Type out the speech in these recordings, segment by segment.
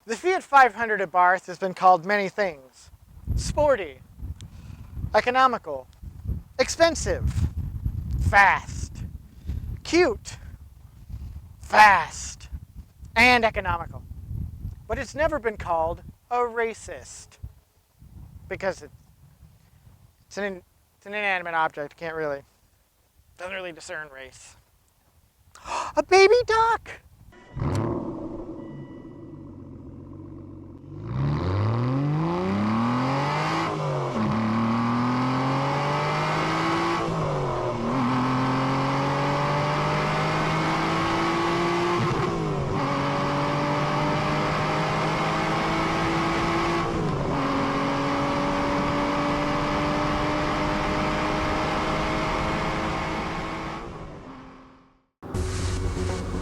The Fiat 500 Abarth has been called many things. Sporty, economical, expensive, fast, cute, fast, and economical. But it's never been called a racist because it's an inanimate object. Doesn't really discern race. A baby duck!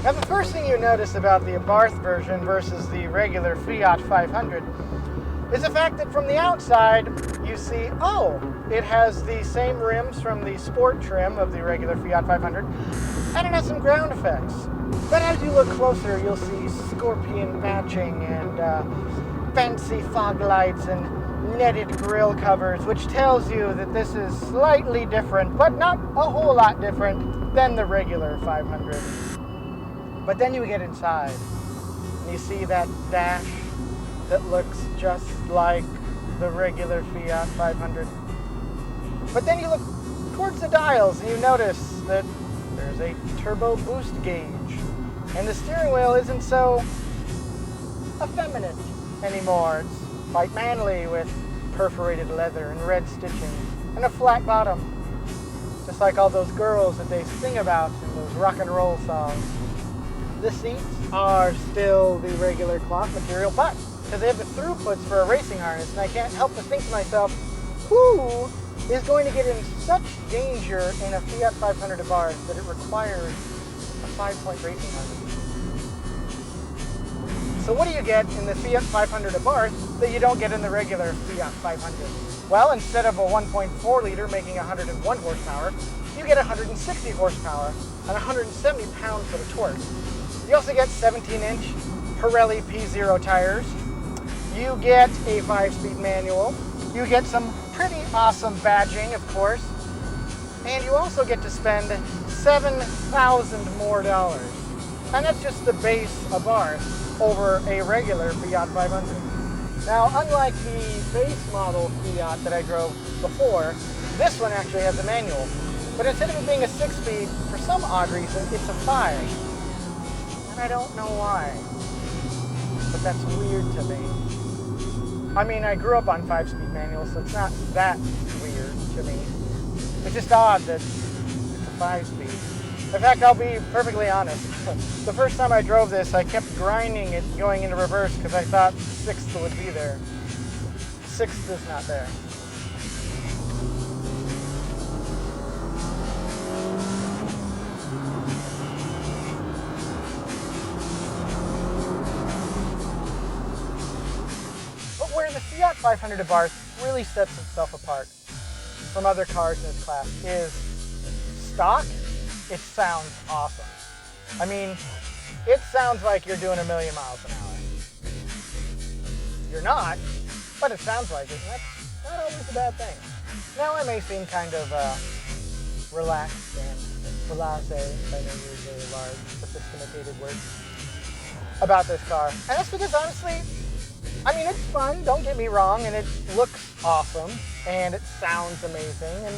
Now the first thing you notice about the Abarth version versus the regular Fiat 500 is the fact that from the outside you see, oh, it has the same rims from the sport trim of the regular Fiat 500 and it has some ground effects. But as you look closer you'll see scorpion patching and fancy fog lights and netted grille covers, which tells you that this is slightly different, but not a whole lot different than the regular 500. But then you get inside and you see that dash that looks just like the regular Fiat 500. But then you look towards the dials and you notice that there's a turbo boost gauge. And the steering wheel isn't so effeminate anymore. It's quite manly with perforated leather and red stitching and a flat bottom. Just like all those girls that they sing about in those rock and roll songs. The seats are still the regular cloth material, but because they have the throughputs for a racing harness, and I can't help but think to myself, who is going to get in such danger in a Fiat 500 Abarth that it requires a 5-point racing harness? So what do you get in the Fiat 500 Abarth that you don't get in the regular Fiat 500? Well, instead of a 1.4 liter making 101 horsepower, you get 160 horsepower and 170 pounds-foot of torque. You also get 17-inch Pirelli P0 tires. You get a 5-speed manual. You get some pretty awesome badging, of course. And you also get to spend $7,000 more. And that's just the base Abarth over a regular Fiat 500. Now, unlike the base model Fiat that I drove before, this one actually has a manual. But instead of it being a 6-speed, for some odd reason, it's a 5. And I don't know why, but that's weird to me. I mean, I grew up on 5-speed manuals, so it's not that weird to me. It's just odd that it's a 5-speed. In fact, I'll be perfectly honest. The first time I drove this, I kept grinding it going into reverse because I thought 6th would be there. 6th is not there. Where the Fiat 500 Abarth really sets itself apart from other cars in its class is stock. It sounds awesome. I mean, it sounds like you're doing 1,000,000 miles an hour. You're not, but it sounds like it, and that's not always a bad thing. Now I may seem kind of relaxed and blasé, if I may use a large, sophisticated word, about this car. And that's because honestly, I mean, it's fun, don't get me wrong, and it looks awesome, and it sounds amazing, and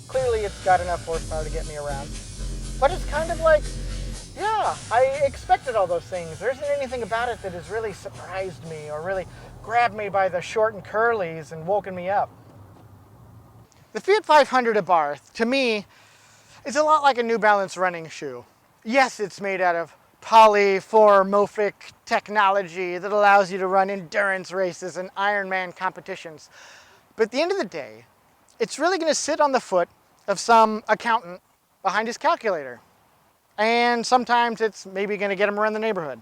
clearly it's got enough horsepower to get me around. But it's kind of like, yeah, I expected all those things. There isn't anything about it that has really surprised me or really grabbed me by the short and curlies and woken me up. The Fiat 500 Abarth, to me, is a lot like a New Balance running shoe. Yes, it's made out of polyformophic technology that allows you to run endurance races and Ironman competitions. But at the end of the day, it's really going to sit on the foot of some accountant behind his calculator. And sometimes it's maybe going to get him around the neighborhood.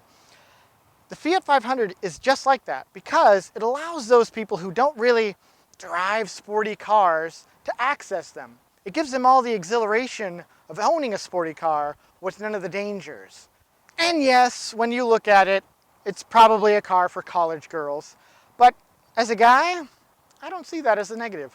The Fiat 500 is just like that because it allows those people who don't really drive sporty cars to access them. It gives them all the exhilaration of owning a sporty car with none of the dangers. And yes, when you look at it, It's probably a car for college girls, but as a guy, I don't see that as a negative.